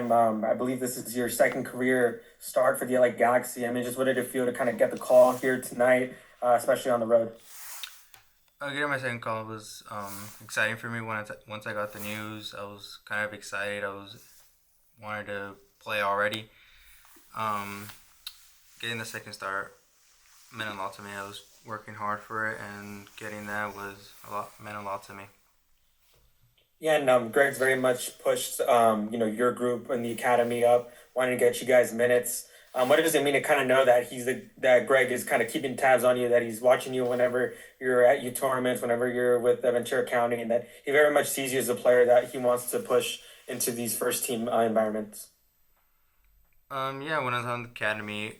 time. I believe this is your second career start for the LA Galaxy. I mean, just what did it feel to kind of get the call here tonight, especially on the road? Getting my second call was exciting for me. Once I got the news, I was kind of excited. I was wanted to play already. Um, Getting the second start meant a lot to me. I was working hard for it, and getting that was a lot meant a lot to me. Yeah, and Greg's very much pushed, your group and the academy up, wanting to get you guys minutes. What does it mean to kind of know that that Greg is kind of keeping tabs on you, that he's watching you whenever you're at your tournaments, whenever you're with Ventura County, and that he very much sees you as a player that he wants to push into these first team environments. Yeah, when I was on the academy,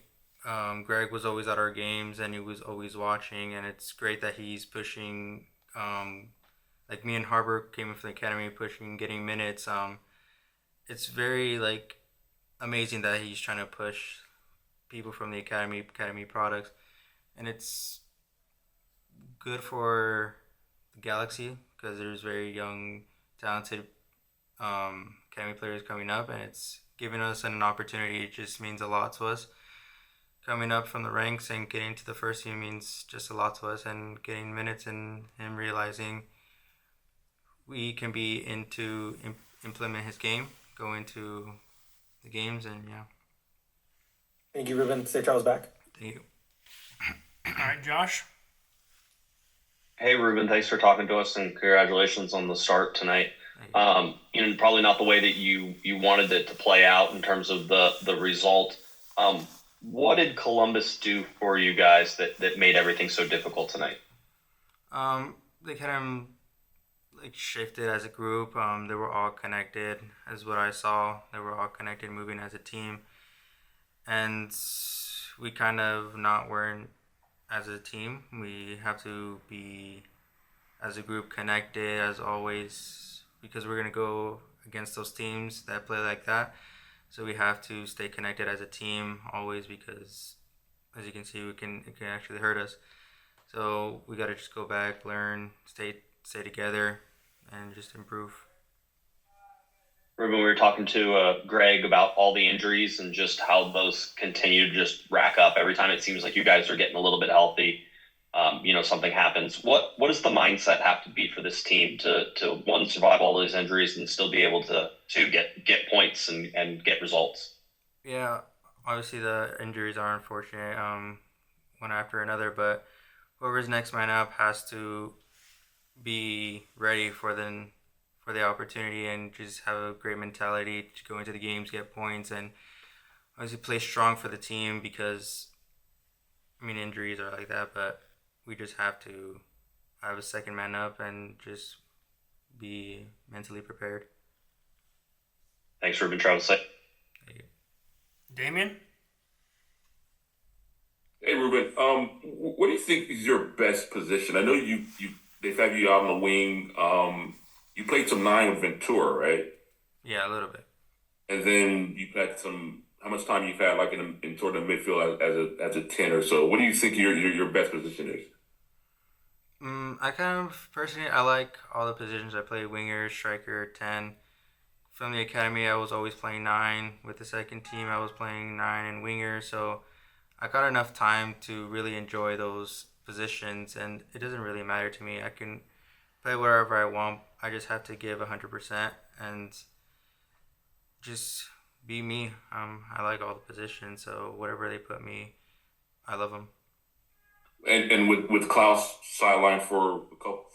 Greg was always at our games, and he was always watching. And it's great that he's pushing. Like me and Harbor came in from the academy, pushing, getting minutes. It's very like amazing that he's trying to push people from the academy products, and it's good for the Galaxy because there's very young, talented academy players coming up, and it's giving us an opportunity. It just means a lot to us. Coming up from the ranks and getting to the first team means just a lot to us, and getting minutes and him realizing we can be implement his game, go into the games, and yeah, Thank you, Ruben. Say Charles back. thank you. All right, Josh. Hey, Ruben, thanks for talking to us and congratulations on the start tonight. Probably not the way that you wanted it to play out in terms of the result. What did Columbus do for you guys that made everything so difficult tonight? They kind of like shifted as a group. They were all connected, as what I saw. They were all connected, moving as a team, and we kind of not weren't as a team. We have to be as a group connected as always because we're gonna go against those teams that play like that. So we have to stay connected as a team always because, as you can see, it can actually hurt us. So we gotta just go back, learn, stay together, and just improve. Ruben, we were talking to Greg about all the injuries and just how those continue to just rack up. Every time it seems like you guys are getting a little bit healthy, something happens. What does the mindset have to be for this team to one, survive all those injuries and still be able to get points and get results? Yeah, obviously the injuries are unfortunate, one after another, but whoever's next man up has to be ready for the opportunity and just have a great mentality to go into the games, get points, and obviously play strong for the team because I mean injuries are like that, but we just have to have a second man up and just be mentally prepared. Thanks, Ruben. Travis. Damien. Hey Ruben, what do you think is your best position? I know they've had you out on the wing. You played some nine with Ventura, right? Yeah, a little bit. And then you had some. How much time you've had like in sort of midfield as a 10 or so? What do you think your best position is? I kind of personally I like all the positions. I play winger, striker, 10. From the academy, I was always playing 9. With the second team, I was playing 9 and winger. So I got enough time to really enjoy those positions, and it doesn't really matter to me. I can play wherever I want. I just have to give 100% and just be me. I like all the positions, so whatever they put me, I love them. And with Klaus sidelined for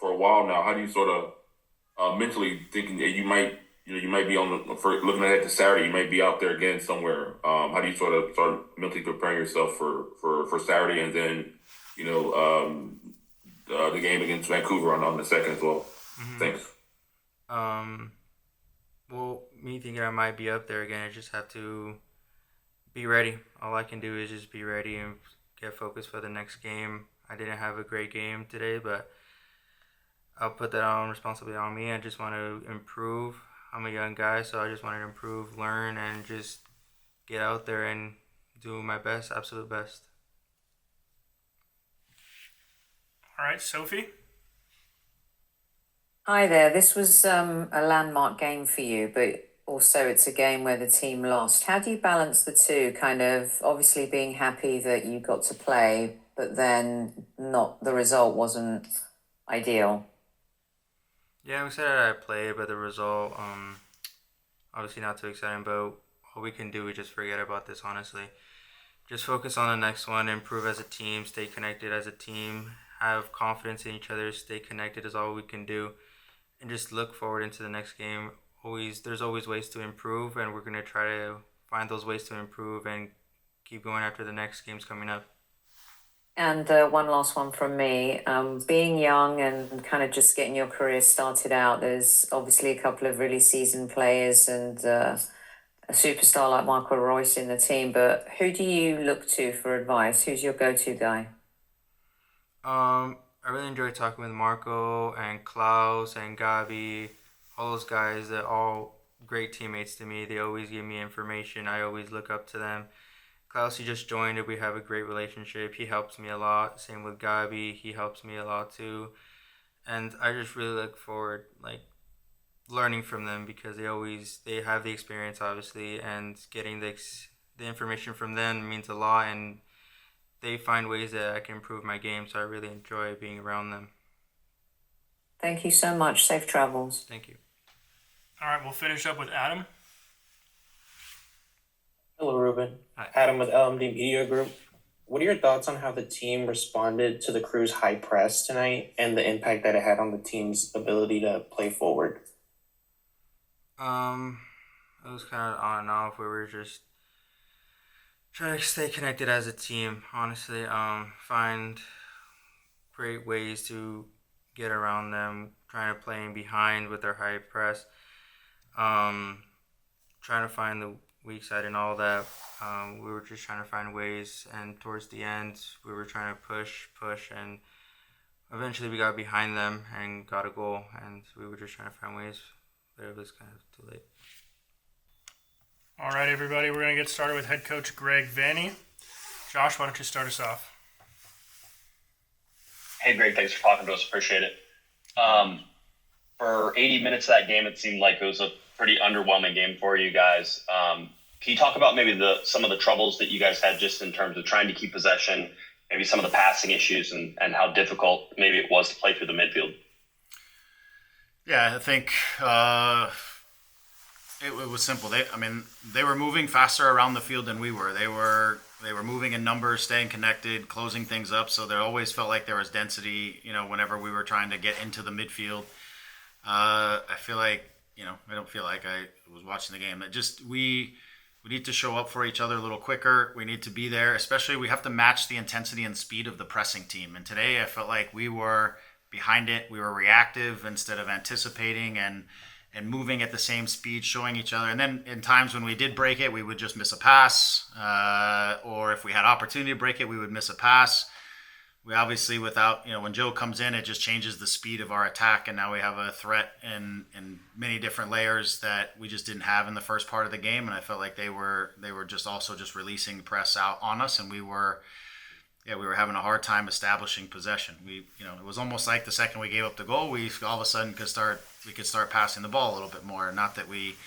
a while now, how do you sort of mentally thinking that you might be for looking ahead to Saturday, you might be out there again somewhere. How do you sort of start mentally preparing yourself for Saturday and then the game against Vancouver on the second as well? Hmm. Thanks. Um, well, me thinking I might be up there again, I just have to be ready. All I can do is just be ready and get focused for the next game. I didn't have a great game today, but I'll put that on responsibility on me. I just want to improve. I'm a young guy, so I just want to improve, learn, and just get out there and do my best, absolute best. All right, Sophie. Hi there. This was a landmark game for you, but also it's a game where the team lost. How do you balance the two? Kind of obviously being happy that you got to play, but then not the result wasn't ideal. Yeah, I'm excited I played, but the result, obviously not too exciting. But all we can do is just forget about this. Honestly, just focus on the next one, improve as a team, stay connected as a team, have confidence in each other, stay connected is all we can do, and just look forward into the next game. There's always ways to improve, and we're gonna try to find those ways to improve and keep going after the next games coming up. And one last one from me. Being young and kind of just getting your career started out, there's obviously a couple of really seasoned players and a superstar like Michael Royce in the team. But who do you look to for advice? Who's your go-to guy? I really enjoy talking with Marco and Klaus and Gabi, all those guys. They're all great teammates to me. They always give me information. I always look up to them. Klaus, he just joined it. We have a great relationship. He helps me a lot. Same with Gabi. He helps me a lot too. And I just really look forward, like, learning from them because they have the experience obviously, and getting the information from them means a lot, and they find ways that I can improve my game, so I really enjoy being around them. Thank you so much. Safe travels. Thank you. All right, we'll finish up with Adam. Hello, Ruben. Hi. Adam with LMD Media Group. What are your thoughts on how the team responded to the Crew's high press tonight and the impact that it had on the team's ability to play forward? It was kind of on and off. We were just trying to stay connected as a team. Honestly, find great ways to get around them. Trying to play in behind with their high press. Trying to find the weak side and all that. We were just trying to find ways, and towards the end, we were trying to push, and eventually we got behind them and got a goal, and we were just trying to find ways, but it was kind of too late. All right, everybody, we're going to get started with head coach Greg Vanney. Josh, why don't you start us off? Hey, Greg, thanks for talking to us. Appreciate it. For 80 minutes of that game, it seemed like it was a pretty underwhelming game for you guys. Can you talk about maybe some of the troubles that you guys had just in terms of trying to keep possession, maybe some of the passing issues, and how difficult maybe it was to play through the midfield? Yeah, I think it was simple. They were moving faster around the field than we were. They were moving in numbers, staying connected, closing things up. So there always felt like there was density. Whenever we were trying to get into the midfield, I feel like I don't feel like I was watching the game. That just we need to show up for each other a little quicker. We need to be there. Especially, we have to match the intensity and speed of the pressing team. And today, I felt like we were behind it. We were reactive instead of anticipating and moving at the same speed, showing each other. And then in times when we did break it, we would just miss a pass. Or if we had opportunity to break it, we would miss a pass. We obviously, without, when Joe comes in, it just changes the speed of our attack. And now we have a threat in many different layers that we just didn't have in the first part of the game. And I felt like they were just also just releasing press out on us. And we were having a hard time establishing possession. It was almost like the second we gave up the goal, we all of a sudden could start passing the ball a little bit more. Not that we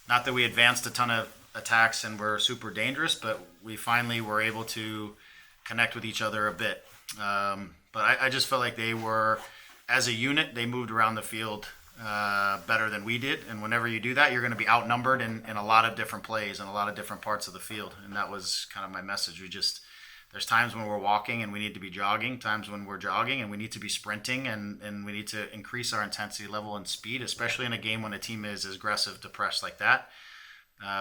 advanced a ton of attacks and were super dangerous, but we finally were able to connect with each other a bit. But I just felt like they were, as a unit, they moved around the field better than we did. And whenever you do that, you're going to be outnumbered in a lot of different plays and a lot of different parts of the field. And that was kind of my message. There's times when we're walking and we need to be jogging, times when we're jogging and we need to be sprinting, and we need to increase our intensity level and speed, especially in a game when a team is as aggressive to press like that.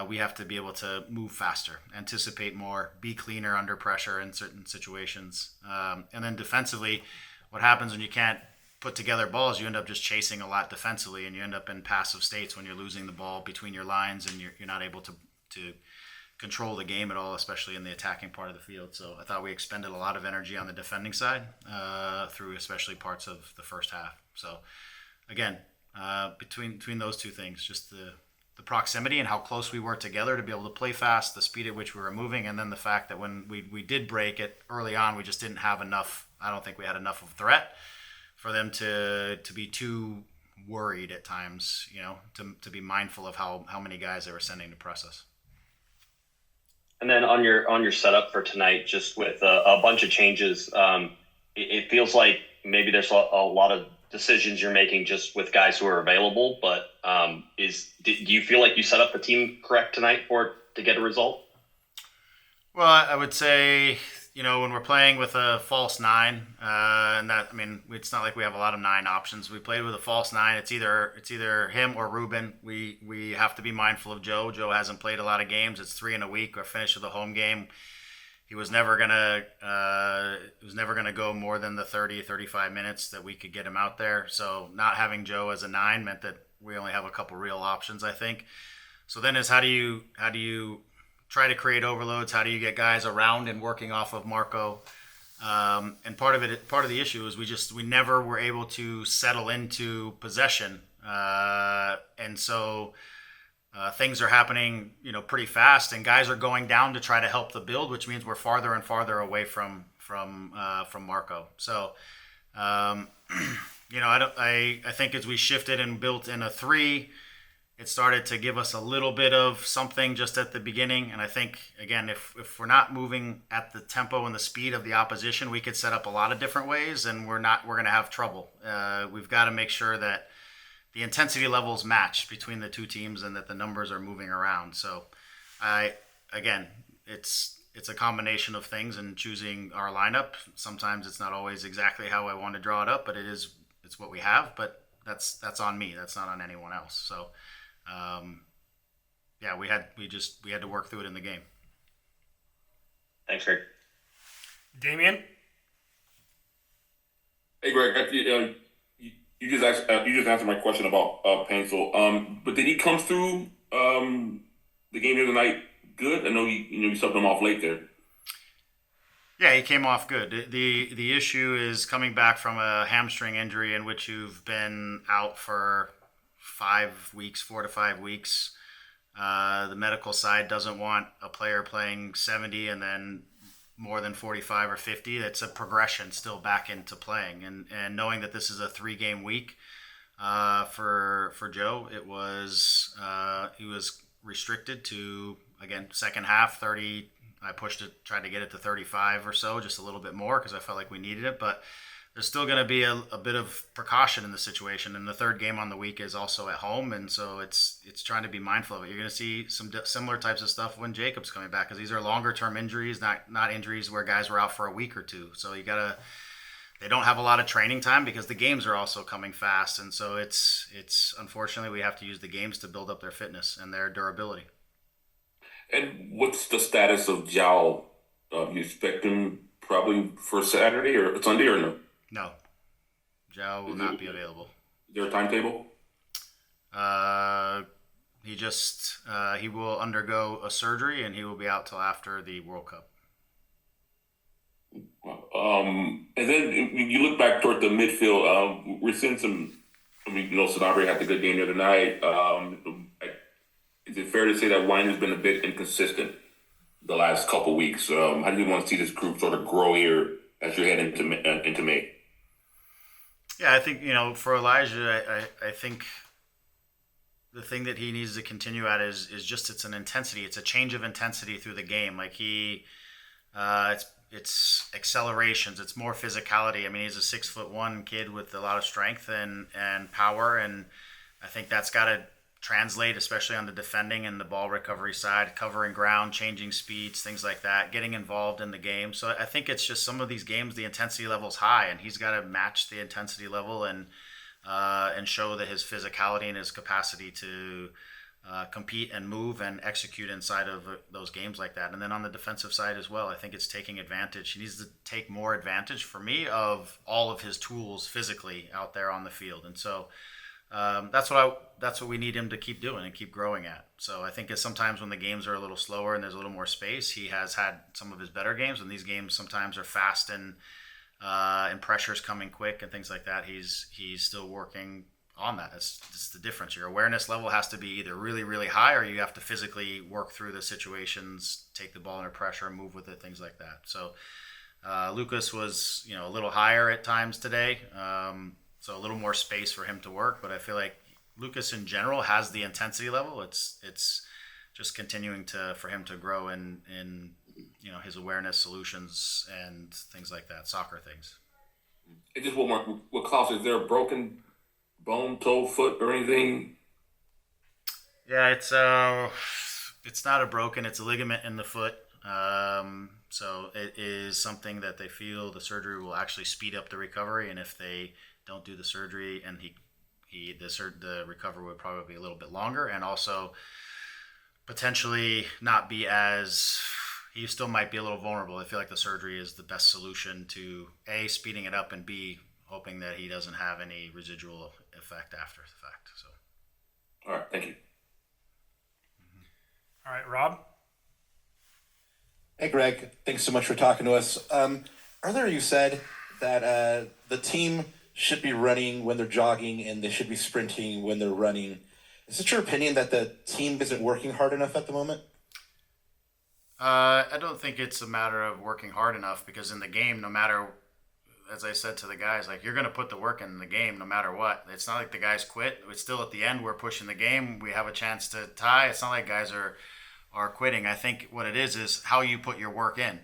We have to be able to move faster, anticipate more, be cleaner under pressure in certain situations. And then defensively, what happens when you can't put together balls, you end up just chasing a lot defensively, and you end up in passive states when you're losing the ball between your lines and you're not able to control the game at all, especially in the attacking part of the field. So I thought we expended a lot of energy on the defending side through especially parts of the first half. So again, between those two things, just the proximity and how close we were together to be able to play fast, the speed at which we were moving, and then the fact that when we did break it early on, we just didn't have enough. I don't think we had enough of threat for them to be too worried at times, to be mindful of how many guys they were sending to press us. And then on your setup for tonight, just with a bunch of changes, it feels like maybe there's a lot of decisions you're making just with guys who are available. But do you feel like you set up the team correct tonight to get a result? Well, I would say, when we're playing with a false nine, and that, it's not like we have a lot of nine options. We played with a false nine. It's either him or Ruben. We have to be mindful of Joe. Joe hasn't played a lot of games. It's 3 in a week. We're finished with a home game. He was never gonna go more than the 30, 35 minutes that we could get him out there. So not having Joe as a nine meant that we only have a couple real options, I think. So then is how do you try to create overloads? How do you get guys around and working off of Marco? And part of the issue is we never were able to settle into possession, and so things are happening, pretty fast, and guys are going down to try to help the build, which means we're farther and farther away from Marco. So, I think as we shifted and built in a 3. It started to give us a little bit of something just at the beginning. And I think, again, if we're not moving at the tempo and the speed of the opposition, we could set up a lot of different ways, and we're going to have trouble. We've got to make sure that the intensity levels match between the two teams and that the numbers are moving around. So, it's a combination of things and choosing our lineup. Sometimes it's not always exactly how I want to draw it up, but it's what we have. But that's on me. That's not on anyone else. So. We had to work through it in the game. Thanks, Greg. Damien? Hey, Greg, you just answered my question about Painful. But did he come through the game the other night good? I know you subbed him off late there. Yeah, he came off good. The issue is coming back from a hamstring injury in which you've been out for 5 weeks, 4 to 5 weeks. The medical side doesn't want a player playing 70 and then more than 45 or 50. It's a progression still back into playing. And knowing that this is a 3-game week for Joe, it was he was restricted to, again, second half 30. I tried to get it to 35 or so, just a little bit more because I felt like we needed it. But there's still going to be a bit of precaution in the situation, and the third game on the week is also at home, and so it's trying to be mindful of it. You're going to see some similar types of stuff when Jacob's coming back, because these are longer term injuries, not injuries where guys were out for a week or two. So they don't have a lot of training time because the games are also coming fast, and so it's unfortunately we have to use the games to build up their fitness and their durability. And what's the status of Jao? You expect him probably for Saturday or Sunday or no? No, Jao will not be available. Is there a timetable? He will undergo a surgery and he will be out till after the World Cup. And then when you look back toward the midfield, we're seeing some. Sanabria had the good game the other night. Is it fair to say that Wine has been a bit inconsistent the last couple weeks? How do you want to see this group sort of grow here as you head into May? Yeah, I think, for Elijah, I think the thing that he needs to continue at is just it's an intensity. It's a change of intensity through the game. Like it's accelerations. It's more physicality. I mean, he's a 6'1" kid with a lot of strength and power, and I think that's got to translate, especially on the defending and the ball recovery side, covering ground, changing speeds, things like that, getting involved in the game. So I think it's just some of these games, the intensity level is high, and he's got to match the intensity level and show that his physicality and his capacity to compete and move and execute inside of those games like that. And then on the defensive side as well, I think it's taking advantage. He needs to take more advantage, for me, of all of his tools physically out there on the field. And so that's what we need him to keep doing and keep growing at. So I think sometimes when the games are a little slower and there's a little more space, he has had some of his better games. And these games sometimes are fast and pressures coming quick and things like that. He's still working on that. It's the difference. Your awareness level has to be either really, really high, or you have to physically work through the situations, take the ball under pressure, move with it, things like that. So Lucas was, a little higher at times today. so a little more space for him to work. But I feel like Lucas in general has the intensity level. It's just continuing for him to grow in his awareness solutions and things like that, soccer things. And just one more with Klaus, is there a broken bone, toe, foot, or anything? Yeah, it's not a broken, it's a ligament in the foot. So it is something that they feel the surgery will actually speed up the recovery, and if they don't do the surgery, and the recovery would probably be a little bit longer, and also potentially not be as, he still might be a little vulnerable. I feel like the surgery is the best solution to A, speeding it up, and B, hoping that he doesn't have any residual effect after the fact. So, All right, thank you. All right, Rob. Hey, Greg. Thanks so much for talking to us. Earlier you said that the team should be running when they're jogging and they should be sprinting when they're running. Is it your opinion that the team isn't working hard enough at the moment? I don't think it's a matter of working hard enough, because in the game, no matter, as I said to the guys, like, you're going to put the work in the game no matter what. It's not like the guys quit. It's still at the end, we're pushing the game. We have a chance to tie. It's not like guys are quitting. I think what it is how you put your work in.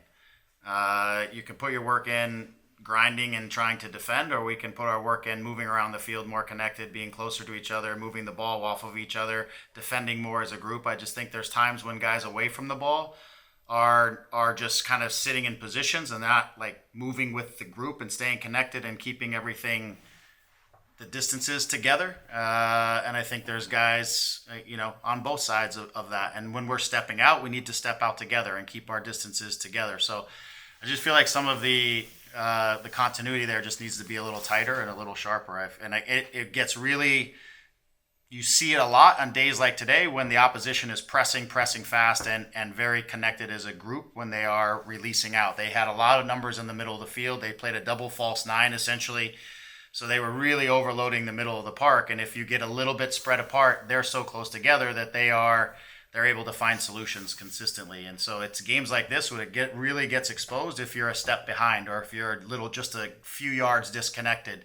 You can put your work in grinding and trying to defend, or we can put our work in moving around the field more connected, being closer to each other, moving the ball off of each other, defending more as a group. I just think there's times when guys away from the ball are just kind of sitting in positions and not like moving with the group and staying connected and keeping everything, the distances together. And I think there's guys, on both sides of that. And when we're stepping out, we need to step out together and keep our distances together. So I just feel like some of the continuity there just needs to be a little tighter and a little sharper. It gets really, you see it a lot on days like today when the opposition is pressing fast and very connected as a group when they are releasing out. They had a lot of numbers in the middle of the field. They played a double false nine essentially. So they were really overloading the middle of the park. And if you get a little bit spread apart, they're so close together that they're able to find solutions consistently. And so it's games like this when it really gets exposed if you're a step behind or if you're just a few yards disconnected.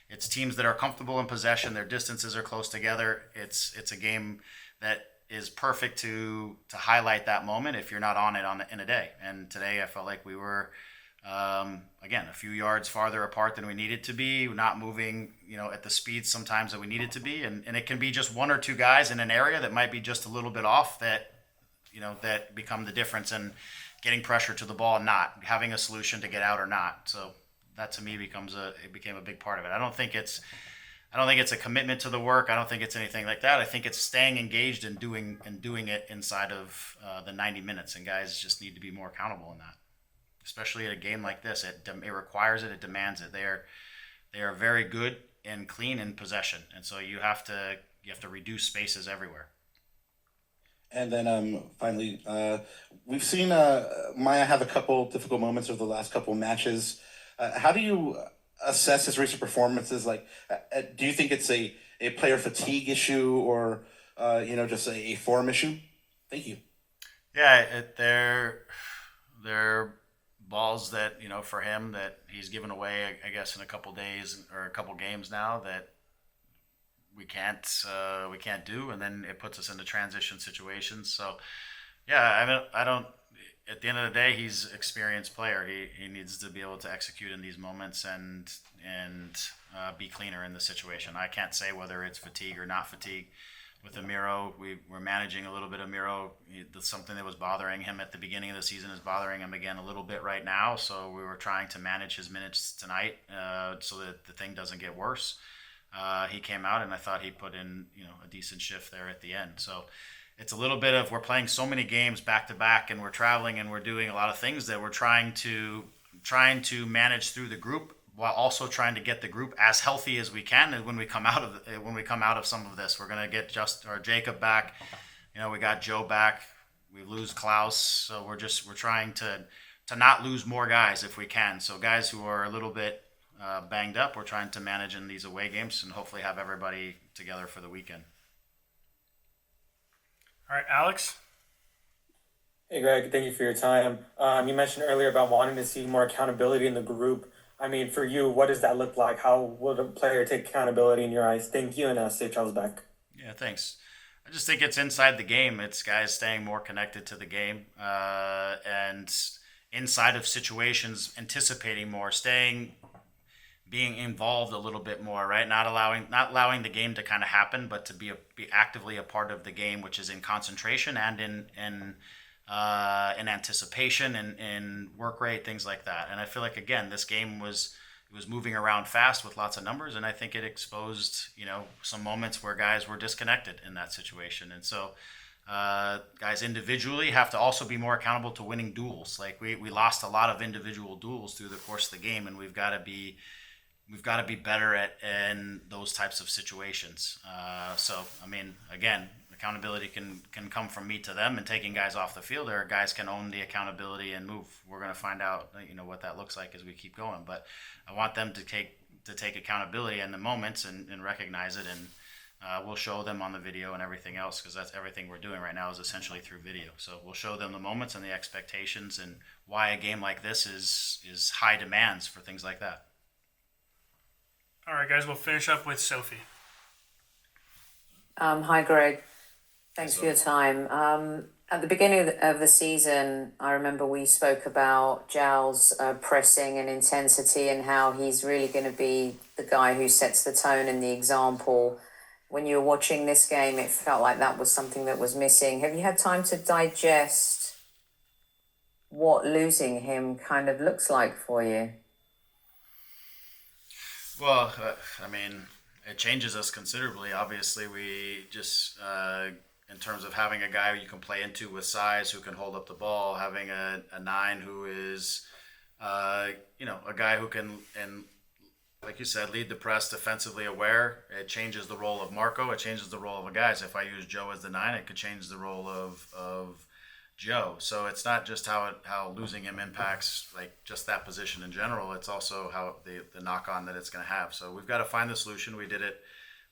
It's teams that are comfortable in possession. Their distances are close together. It's a game that is perfect to highlight that moment if you're not on it in a day. And today I felt like we were, again, a few yards farther apart than we needed to be, not moving, at the speed sometimes that we needed to be. And it can be just one or two guys in an area that might be just a little bit off that become the difference in getting pressure to the ball and not having a solution to get out or not. So that to me became a big part of it. I don't think it's a commitment to the work. I don't think it's anything like that. I think it's staying engaged and doing it inside of the 90 minutes. And guys just need to be more accountable in that, especially at a game like this. It requires it. It demands it. They are very good and clean in possession, and so you have to reduce spaces everywhere. And then finally, we've seen Maya have a couple difficult moments over the last couple matches. How do you assess his recent performances? Like, do you think it's a player fatigue issue or just a form issue? Thank you. Yeah, they're balls that for him that he's given away, I guess, in a couple days or a couple games now that we can't do, and then it puts us into transition situations. So yeah, I don't. At the end of the day, he's an experienced player. He needs to be able to execute in these moments and be cleaner in the situation. I can't say whether it's fatigue or not fatigue. With Amiro, we're managing a little bit of Amiro. Something that was bothering him at the beginning of the season is bothering him again a little bit right now. So we were trying to manage his minutes tonight so that the thing doesn't get worse. He came out and I thought he put in a decent shift there at the end. So it's a little bit of, we're playing so many games back to back and we're traveling and we're doing a lot of things that we're trying to manage through the group while also trying to get the group as healthy as we can. And when we come out of some of this, we're going to get Jacob back. We got Joe back. We lose Klaus. So we're trying to not lose more guys if we can. So guys who are a little bit banged up, we're trying to manage in these away games and hopefully have everybody together for the weekend. All right, Alex. Hey, Greg, thank you for your time. You mentioned earlier about wanting to see more accountability in the group. I mean, for you, what does that look like? How would a player take accountability in your eyes? Thank you, and safe travels back. Yeah, thanks. I just think it's inside the game. It's guys staying more connected to the game, and inside of situations, anticipating more, being involved a little bit more, right? Not allowing the game to kind of happen, but to be actively a part of the game, which is in concentration and in anticipation and in work rate, things like that. And I feel like again, this game was moving around fast with lots of numbers, and I think it exposed some moments where guys were disconnected in that situation. And so guys individually have to also be more accountable to winning duels. Like we lost a lot of individual duels through the course of the game, and we've got to be better in those types of situations. So I mean, again, accountability can come from me to them and taking guys off the field, or guys can own the accountability and move. We're going to find out what that looks like as we keep going, but I want them to take accountability in the moments and recognize it, and we'll show them on the video and everything else, because that's everything we're doing right now is essentially through video. So we'll show them the moments and the expectations and why a game like this is high demands for things like that. All right, guys, we'll finish up with Sophie. Hi, Greg. Thanks for your time. At the beginning of the season, I remember we spoke about Jal's pressing and intensity and how he's really going to be the guy who sets the tone and the example. When you were watching this game, it felt like that was something that was missing. Have you had time to digest what losing him kind of looks like for you? Well, I mean, it changes us considerably. Obviously, we just, in terms of having a guy you can play into with size, who can hold up the ball, having a 9 who is, a guy who can, and like you said, lead the press, defensively aware. It changes the role of Marco. It changes the role of a guys. If I use Joe as the 9, it could change the role of Joe. So it's not just how losing him impacts like just that position in general. It's also how the knock on that it's going to have. So we've got to find the solution. We did it.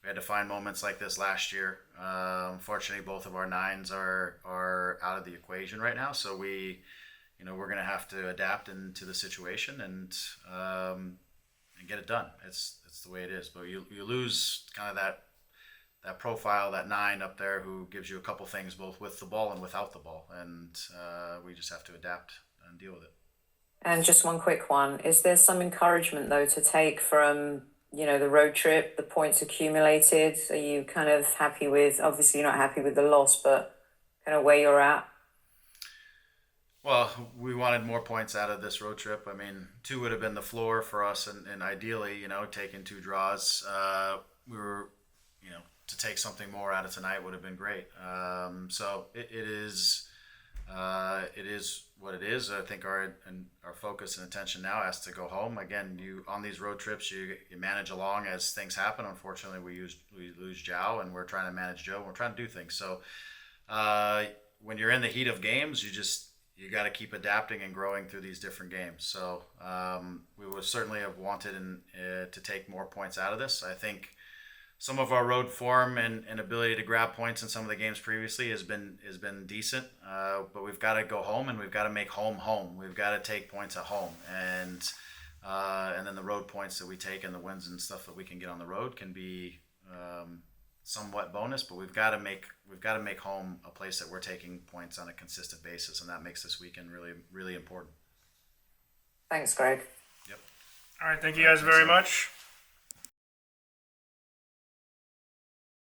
We had to find moments like this last year. Unfortunately, both of our 9s are out of the equation right now. So we're going to have to adapt into the situation and get it done. It's the way it is. But you lose kind of that profile, that 9 up there who gives you a couple things both with the ball and without the ball. And we just have to adapt and deal with it. And just one quick one. Is there some encouragement, though, to take from, the road trip, the points accumulated? Are you kind of happy with, obviously you're not happy with the loss, but kind of where you're at? Well, we wanted more points out of this road trip. I mean, 2 would have been the floor for us, and ideally, taking 2 draws. We were, to take something more out of tonight would have been great. So it is what it is. I think our focus and attention now has to go home. Again, on these road trips, you manage along as things happen. Unfortunately, we lose Zhao, and we're trying to manage Joe. And we're trying to do things. So when you're in the heat of games, you got to keep adapting and growing through these different games. So we would certainly have wanted to take more points out of this. I think some of our road form and ability to grab points in some of the games previously has been decent, but we've got to go home and we've got to make home. We've got to take points at home, and then the road points that we take and the wins and stuff that we can get on the road can be somewhat bonus. But we've got to make home a place that we're taking points on a consistent basis, and that makes this weekend really, really important. Thanks, Greg. Yep. All right, thank you guys very much.